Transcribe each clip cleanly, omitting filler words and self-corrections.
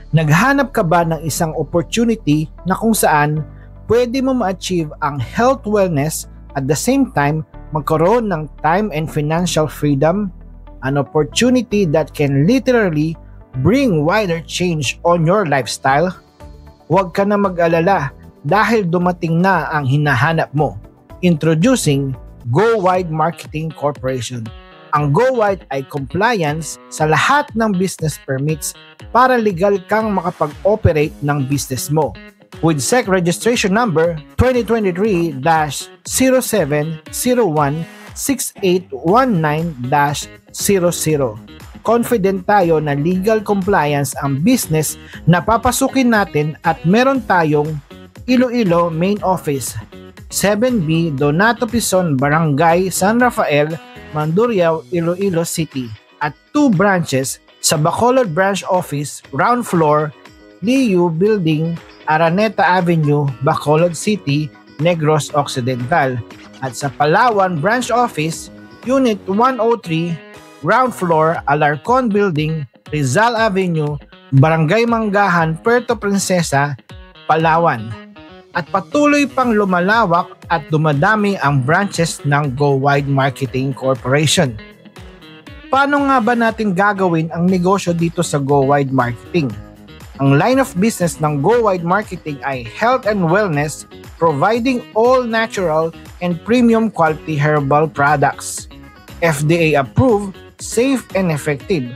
Naghanap ka ba ng isang opportunity na kung saan pwede mo ma-achieve ang health wellness at the same time magkaroon ng time and financial freedom? An opportunity that can literally bring wider change on your lifestyle? Huwag ka na mag-alala dahil dumating na ang hinahanap mo. Introducing Go Wide Marketing Corporation. Ang Go Wide ay compliance sa lahat ng business permits para legal kang makapag-operate ng business mo. With SEC registration number 2023-07016819-00. Confident tayo na legal compliance ang business na papasukin natin at meron tayong Iloilo Main Office, 7B Donato Pizon, Barangay San Rafael, Mandurriao, Iloilo City at 2 branches sa Bacolod Branch Office, ground floor, Liu Building, Araneta Avenue, Bacolod City, Negros Occidental at sa Palawan Branch Office, Unit 103, ground floor, Alarcon Building, Rizal Avenue, Barangay Manggahan, Puerto Princesa, Palawan. At patuloy pang lumalawak at dumadami ang branches ng Go Wide Marketing Corporation. Paano nga ba natin gagawin ang negosyo dito sa Go Wide Marketing? Ang line of business ng Go Wide Marketing ay health and wellness, providing all natural and premium quality herbal products. FDA approved, safe and effective,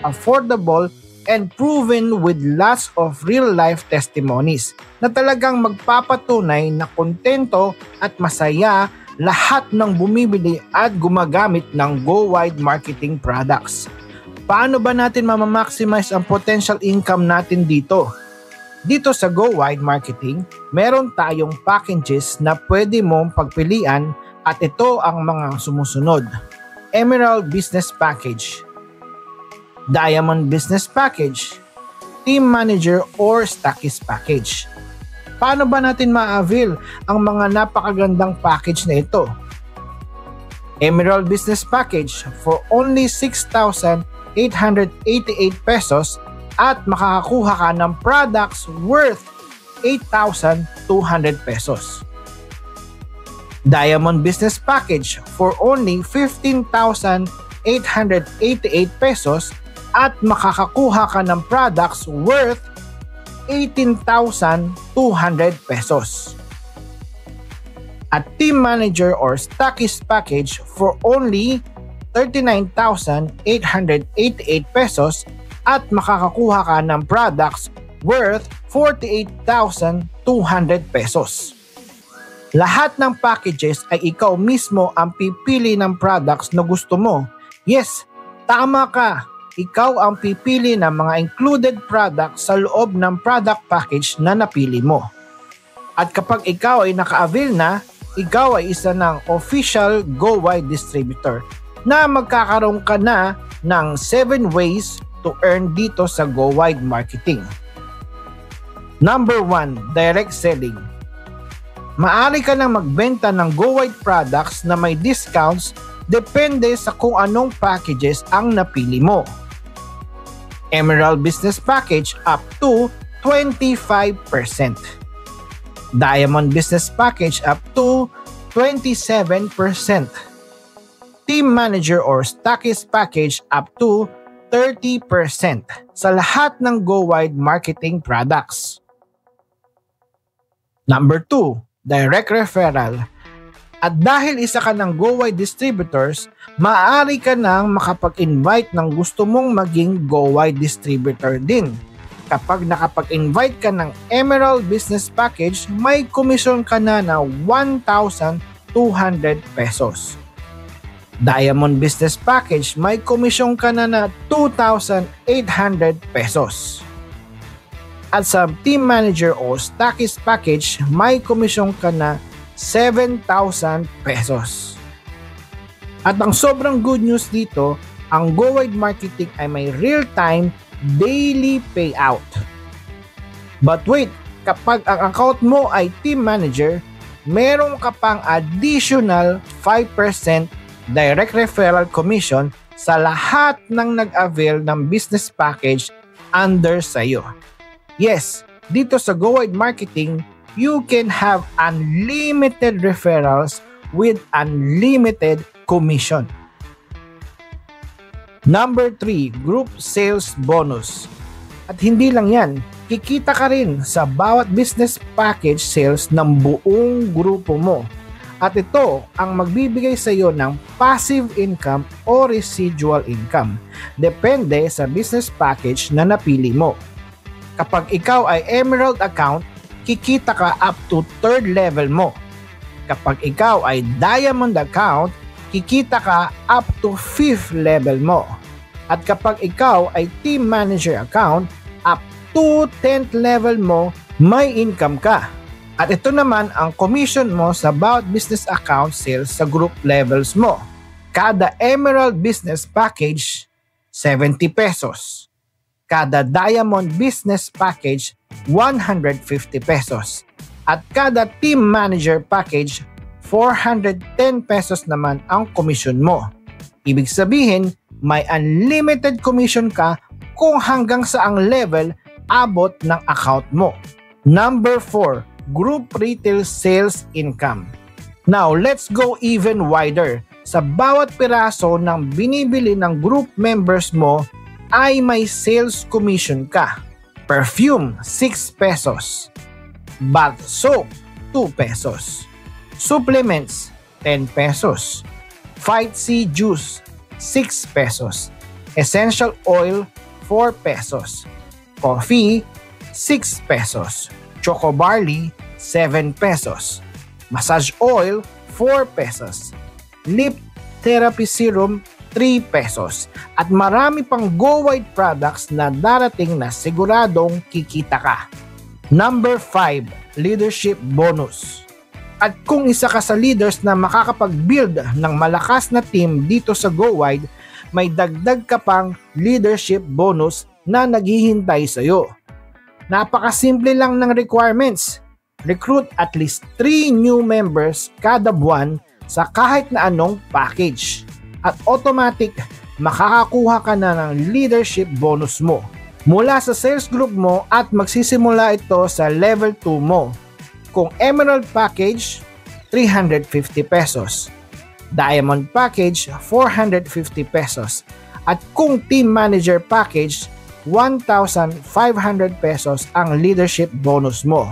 affordable, and proven with lots of real-life testimonies na talagang magpapatunay na kontento at masaya lahat ng bumibili at gumagamit ng Go Wide Marketing products. Paano ba natin mamamaximize ang potential income natin dito? Dito sa Go Wide Marketing, meron tayong packages na pwede mong pagpilian at ito ang mga sumusunod. Emerald Business Package, Diamond Business Package, Team Manager or Stockist Package. Paano ba natin ma-avail ang mga napakagandang package na ito? Emerald Business Package for only 6,888 pesos at makakakuha ka ng products worth 8,200 pesos. Diamond Business Package for only 15,888 pesos at makakakuha ka ng products worth 18,200 pesos. At Team Manager or Stockist Package for only 39,888 pesos at makakakuha ka ng products worth 48,200 pesos. Lahat ng packages ay ikaw mismo ang pipili ng products na gusto mo. Yes, tama ka. Ikaw ang pipili ng mga included products sa loob ng product package na napili mo. At kapag ikaw ay naka-avail na, ikaw ay isa ng official Go Wide distributor na magkakaroon ka na ng 7 ways to earn dito sa Go Wide Marketing. Number 1, direct selling. Maaari ka nang magbenta ng Go Wide products na may discounts depende sa kung anong packages ang napili mo. Emerald Business Package up to 25%. Diamond Business Package up to 27%. Team Manager or Stockist Package up to 30% sa lahat ng Go Wide Marketing products. Number 2, direct referral. At dahil isa ka ng Go Wide distributors, maaari ka nang makapag-invite ng gusto mong maging Go Wide distributor din. Kapag nakapag-invite ka ng Emerald Business Package, may komisyon ka na 1,200 pesos. Diamond Business Package, may komisyon ka na 2,800 pesos. At sa Team Manager o Stockist Package, may komisyon ka na 7,000 pesos. At ang sobrang good news dito, ang Go Wide Marketing ay may real-time daily payout. But wait, kapag ang account mo ay Team Manager, meron ka pang additional 5% direct referral commission sa lahat ng nag-avail ng business package under sa'yo. Yes, dito sa GoWide Marketing, you can have unlimited referrals with unlimited commission. Number 3, group sales bonus. At hindi lang yan, kikita ka rin sa bawat business package sales ng buong grupo mo. At ito ang magbibigay sa iyo ng passive income o residual income. Depende sa business package na napili mo. Kapag ikaw ay Emerald account, kikita ka up to 3rd level mo. Kapag ikaw ay Diamond account, kikita ka up to 5th level mo. At kapag ikaw ay Team Manager account, up to 10th level mo, may income ka. At ito naman ang commission mo sa bawat business account sales sa group levels mo. Kada Emerald Business Package, 70 pesos. Kada Diamond Business Package, 150 pesos. At kada Team Manager Package, 410 pesos naman ang commission mo. Ibig sabihin, may unlimited commission ka kung hanggang saang level abot ng account mo. Number 4, group retail sales income. Now, let's go even wider. Sa bawat piraso ng binibili ng group members mo ay may sales commission ka. Perfume, 6 pesos. Bath soap, 2 pesos. Supplements, 10 pesos. Fight C juice, 6 pesos. Essential oil, 4 pesos. Coffee, 6 pesos. Choco barley, 7 pesos. Massage oil, 4 pesos. Lip therapy serum, 3 pesos. At marami pang GoWide products na darating na siguradong kikita ka. Number 5, leadership bonus. At kung isa ka sa leaders na makakapag-build ng malakas na team dito sa GoWide, may dagdag ka pang leadership bonus na naghihintay sa iyo. Napakasimple lang ng requirements. Recruit at least 3 new members kada buwan sa kahit na anong package. At automatic, makakakuha ka na ng leadership bonus mo mula sa sales group mo at magsisimula ito sa level 2 mo. Kung Emerald Package, 350 pesos. Diamond Package, 450 pesos. At kung Team Manager Package, 1,500 pesos ang leadership bonus mo.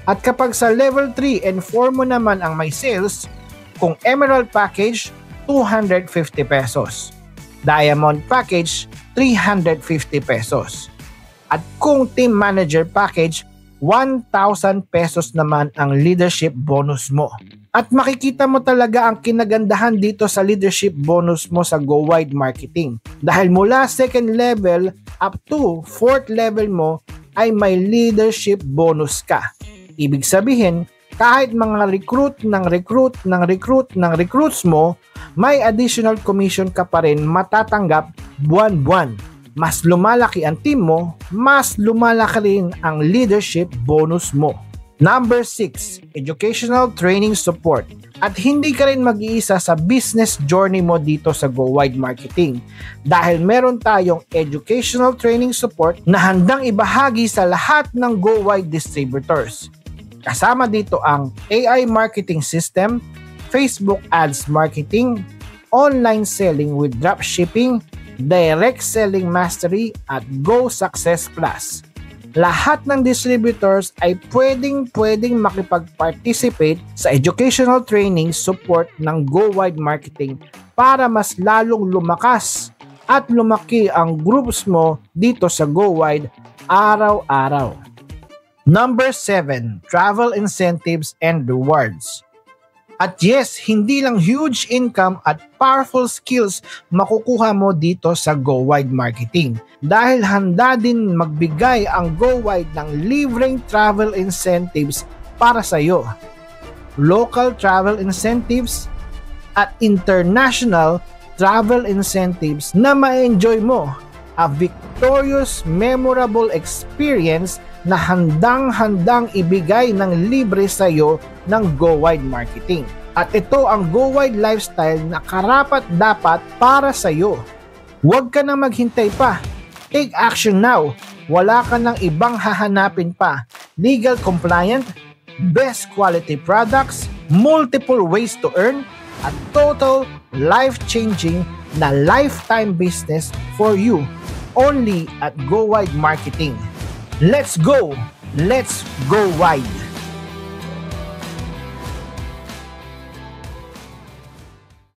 At kapag sa level 3 and 4 mo naman ang may sales, kung Emerald Package, 250 pesos. Diamond Package, 350 pesos. At kung Team Manager Package, 1,000 pesos naman ang leadership bonus mo. At makikita mo talaga ang kinagandahan dito sa leadership bonus mo sa GoWide Marketing. Dahil mula 2nd level up to 4th level mo ay may leadership bonus ka. Ibig sabihin, kahit mga recruits mo, may additional commission ka pa rin matatanggap buwan-buwan. Mas lumalaki ang team mo, mas lumalaki rin ang leadership bonus mo. Number 6, educational training support. At hindi ka rin mag-iisa sa business journey mo dito sa GoWide Marketing dahil meron tayong educational training support na handang ibahagi sa lahat ng GoWide distributors. Kasama dito ang AI marketing system, Facebook ads marketing, online selling with dropshipping, direct selling mastery at Go Success Plus. Lahat ng distributors ay pwedeng makipag-participate sa educational training support ng GoWide Marketing para mas lalong lumakas at lumaki ang groups mo dito sa GoWide araw-araw. Number 7, travel incentives and rewards. At yes, hindi lang huge income at powerful skills makukuha mo dito sa GoWide Marketing dahil handa din magbigay ang GoWide ng libreng travel incentives para sa iyo. Local travel incentives at international travel incentives na ma-enjoy mo. A victorious, memorable experience na handang-handang ibigay ng libre sa iyo ng GoWide Marketing. At ito ang GoWide lifestyle na karapat-dapat para sa iyo. Huwag ka na maghintay pa. Take action now wala ka ng ibang hahanapin pa. Legal compliant, best quality products, multiple ways to earn, at total life-changing na lifetime business for you. Only at Go Wide Marketing. Let's go! Let's go wide!